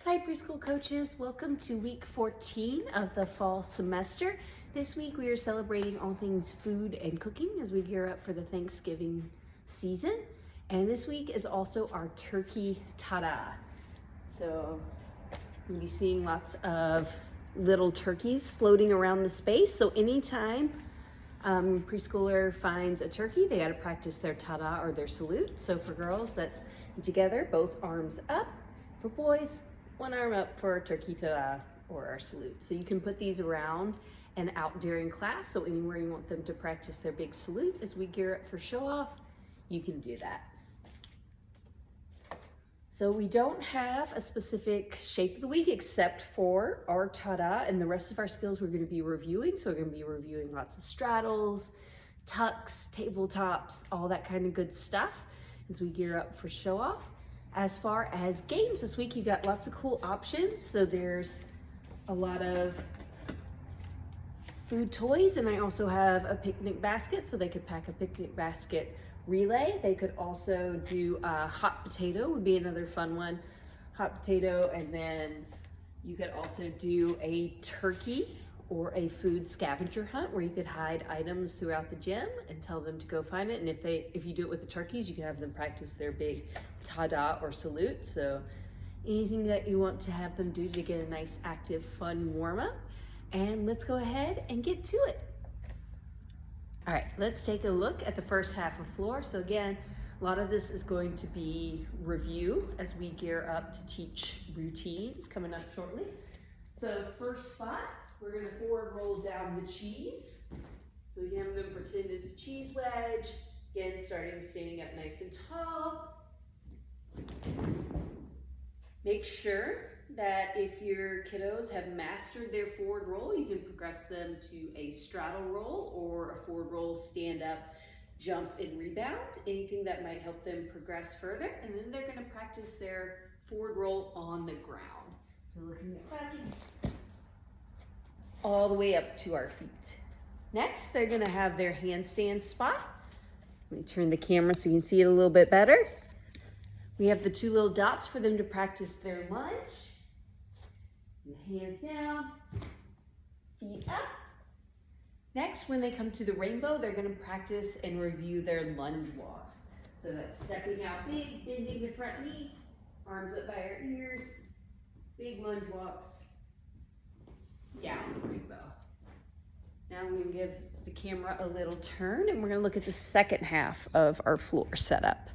Hi preschool coaches, welcome to week 14 of the fall semester. This week we are celebrating all things food and cooking as we gear up for the Thanksgiving season. And this week is also our turkey ta-da. So you'll be seeing lots of little turkeys floating around the space. So anytime preschooler finds a turkey, they got to practice their ta-da or their salute. So for girls, that's together, both arms up. For boys, one arm up for turkey ta-da or our salute. So you can put these around and out during class. So anywhere you want them to practice their big salute as we gear up for show off, you can do that. So we don't have a specific shape of the week except for our ta-da, and the rest of our skills we're going to be reviewing. So we're going to be reviewing lots of straddles, tucks, tabletops, all that kind of good stuff as we gear up for show off. As far as games this week, you got lots of cool options. So there's a lot of food toys, and I also have a picnic basket, so they could pack a picnic basket relay. They could also do a hot potato, would be another fun one. Hot potato, and then you could also do a turkey or a food scavenger hunt where you could hide items throughout the gym and tell them to go find it. And if you do it with the turkeys, you can have them practice their big ta-da or salute. So anything that you want to have them do to get a nice, active, fun warm-up. And let's go ahead and get to it. All right, let's take a look at the first half of floor. So again, a lot of this is going to be review as we gear up to teach routines coming up shortly. So first spot, we're gonna forward roll down the cheese. So we can have them pretend it's a cheese wedge. Again, starting standing up nice and tall. Make sure that if your kiddos have mastered their forward roll, you can progress them to a straddle roll or a forward roll, stand up, jump, and rebound. Anything that might help them progress further. And then they're gonna practice their forward roll on the ground. So looking at Bradley, all the way up to our feet. Next, they're gonna have their handstand spot. Let me turn the camera so you can see it a little bit better. We have the two little dots for them to practice their lunge. Hands down, feet up. Next, when they come to the rainbow, they're gonna practice and review their lunge walks. So that's stepping out big, bending the front knee, arms up by our ears, big lunge walks, down the rainbow. Now I'm gonna give the camera a little turn and we're gonna look at the second half of our floor setup.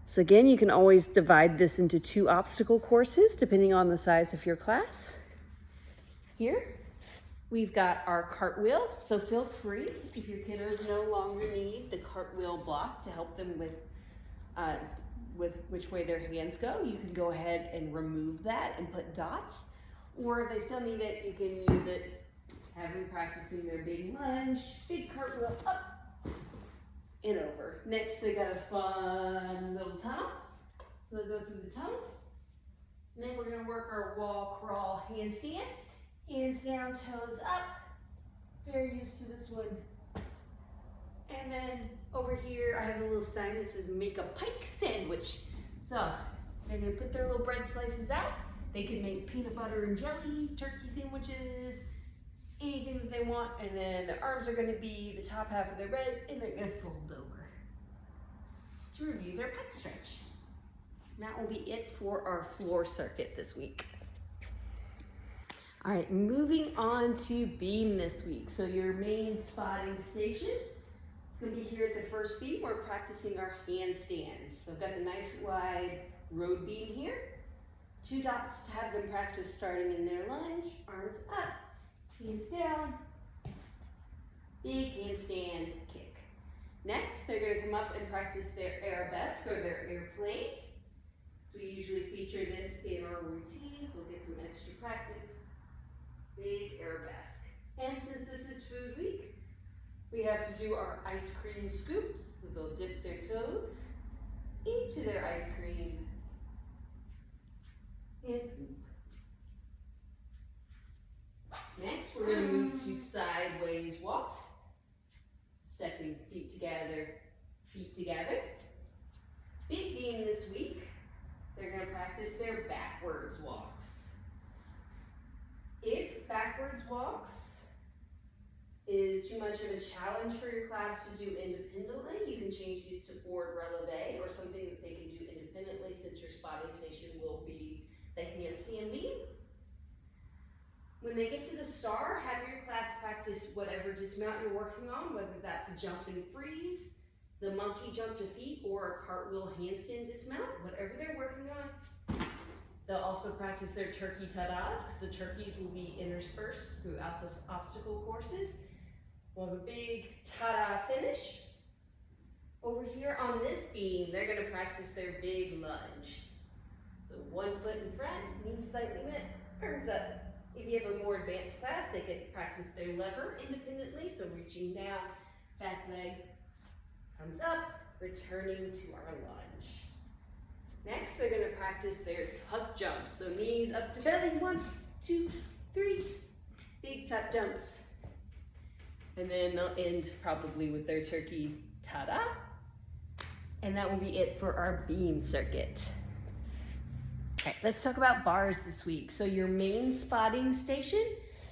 So again, you can always divide this into two obstacle courses depending on the size of your class. Here, we've got our cartwheel. So feel free, if your kiddos no longer need the cartwheel block to help them with which way their hands go, you can go ahead and remove that and put dots. Or if they still need it, you can use it, have them practicing their big lunge, big cartwheel up and over. Next, they got a fun little tunnel. So they'll go through the tunnel. And then we're gonna work our wall crawl handstand. Hands down, toes up. Very used to this one. And then over here, I have a little sign that says make a pike sandwich. So they're gonna put their little bread slices out. They can make peanut butter and jelly, turkey sandwiches, anything that they want, and then their arms are gonna be the top half of their bread, and they're gonna fold over to review their pike stretch. And that will be it for our floor circuit this week. All right, moving on to beam this week. So your main spotting station is gonna be here at the first beam. We're practicing our handstands. So I've got the nice wide road beam here. Two dots to have them practice starting in their lunge, arms up, hands down, big handstand kick. Next, they're gonna come up and practice their arabesque or their airplane. So we usually feature this in our routines. We'll get some extra practice. Big arabesque. And since this is food week, we have to do our ice cream scoops. So they'll dip their toes into their ice cream and scoop. Next, we're going to move to sideways walks. Stepping feet together, feet together. Big beam this week. They're going to practice practice their backwards walks. If backwards walks is too much of a challenge for your class to do independently, you can change these to forward releve or something that they can do independently, since your spotting station will be the handstand beam. When they get to the star, have your class practice whatever dismount you're working on, whether that's a jump and freeze, the monkey jump to feet, or a cartwheel handstand dismount, whatever they're working on. They'll also practice their turkey ta-das, because the turkeys will be interspersed throughout those obstacle courses. We'll have a big ta-da finish. Over here on this beam, they're gonna practice their big lunge. So 1 foot in front, knees slightly bent, arms up. If you have a more advanced class, they could practice their lever independently, so reaching down, back leg comes up, returning to our lunge. Next, they're gonna practice their tuck jumps. So knees up to belly, 1, 2, 3, big tuck jumps. And then they'll end probably with their turkey ta-da. And that will be it for our beam circuit. Okay, let's talk about bars this week. So your main spotting station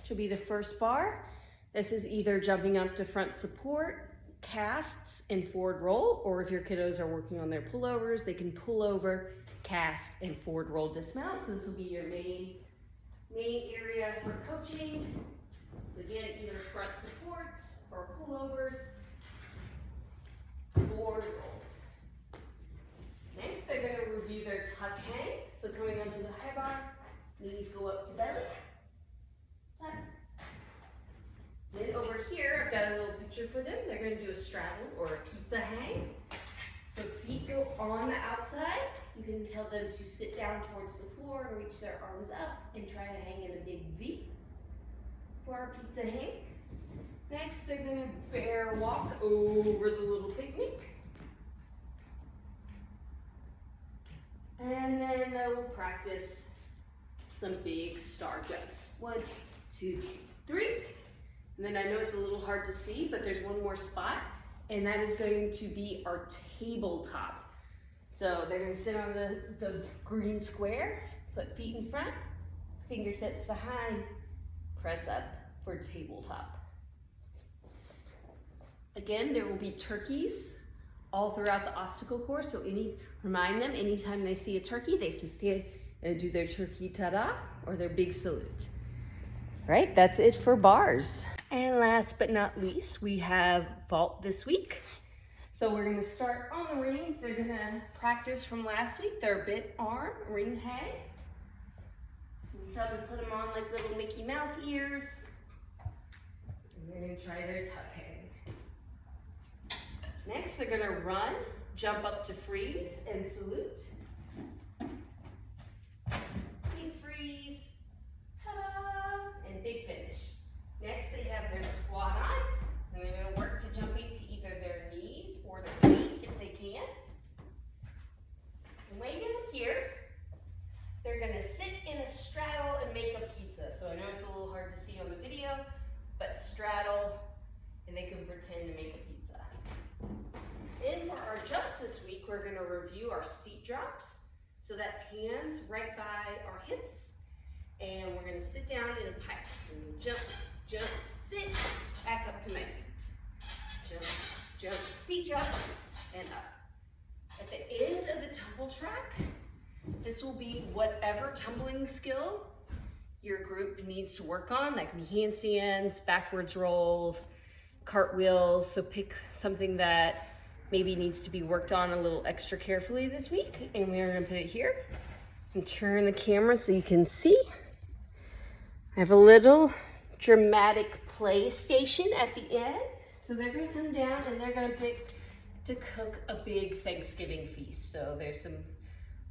should be the first bar. This is either jumping up to front support, casts, and forward roll, or if your kiddos are working on their pullovers, they can pull over, cast, and forward roll dismount. So this will be your main area for coaching. So again, either front supports or pullovers, forward rolls. Next, they're going to review their tuck hang. So coming onto the high bar, knees go up to belly, tuck. Then over here, I've got a little picture for them. They're going to do a straddle or a pizza hang. So feet go on the outside. You can tell them to sit down towards the floor and reach their arms up and try to hang in a big V for our pizza hang. Next, they're going to bear walk over the little picnic. And then we'll practice some big star jumps. 1, 2, 3. And then I know it's a little hard to see, but there's one more spot, and that is going to be our tabletop. So they're gonna sit on the green square, put feet in front, fingertips behind, press up for tabletop. Again, there will be turkeys all throughout the obstacle course, so remind them anytime they see a turkey, they have to stand and do their turkey ta-da or their big salute. Right, that's it for bars. And last but not least, we have vault this week. So we're gonna start on the rings. They're gonna practice from last week, their bent arm ring hang. You tell them to put them on like little Mickey Mouse ears. And they're gonna try their tuck hang. Next, they're gonna run, jump up to freeze and salute. Big freeze, ta-da, and big finish. Next, they have their squat on, and they're gonna work to jumping to either their knees or their feet if they can. And way down here, they're gonna sit in a straddle and make a pizza. So I know it's a little hard to see on the video, but straddle, and they can pretend to make a pizza. And for our jumps this week, we're gonna review our seat drops. So that's hands right by our hips. And we're gonna sit down in a pike. And jump, jump, sit, back up to my feet. Jump, jump, seat drop, and up. At the end of the tumble track, this will be whatever tumbling skill your group needs to work on. That can be handstands, backwards rolls, cartwheels. So pick something that maybe needs to be worked on a little extra carefully this week. And we're gonna put it here and turn the camera so you can see. I have a little dramatic play station at the end. So they're gonna come down and they're gonna pick to cook a big Thanksgiving feast. So there's some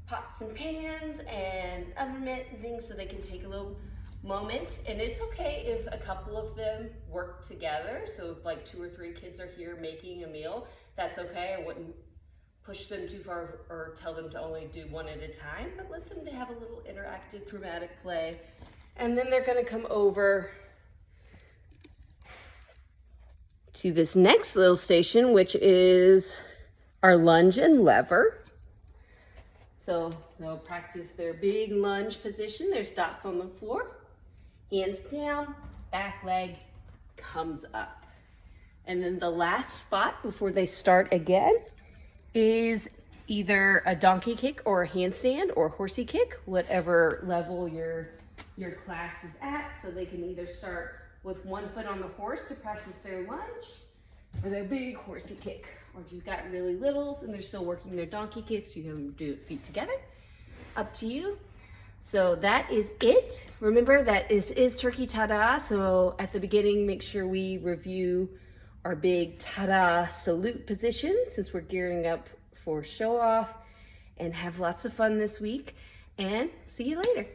pots and pans and oven mitt and things so they can take a little moment. And it's okay if a couple of them work together. So if like 2 or 3 kids are here making a meal, that's okay. I wouldn't push them too far or tell them to only do one at a time, but let them have a little interactive dramatic play. And then they're gonna come over to this next little station, which is our lunge and lever. So They'll practice their big lunge position. There's dots on the floor. Hands down, back leg comes up. And then the last spot before they start again is either a donkey kick or a handstand or horsey kick, whatever level your class is at. So they can either start with one foot on the horse to practice their lunge or their big horsey kick. Or if you've got really littles and they're still working their donkey kicks, you can do feet together. Up to you. So that is it. Remember that this is Turkey Ta-Da. So at the beginning, make sure we review our big ta-da salute position since we're gearing up for show off, and have lots of fun this week, and see you later.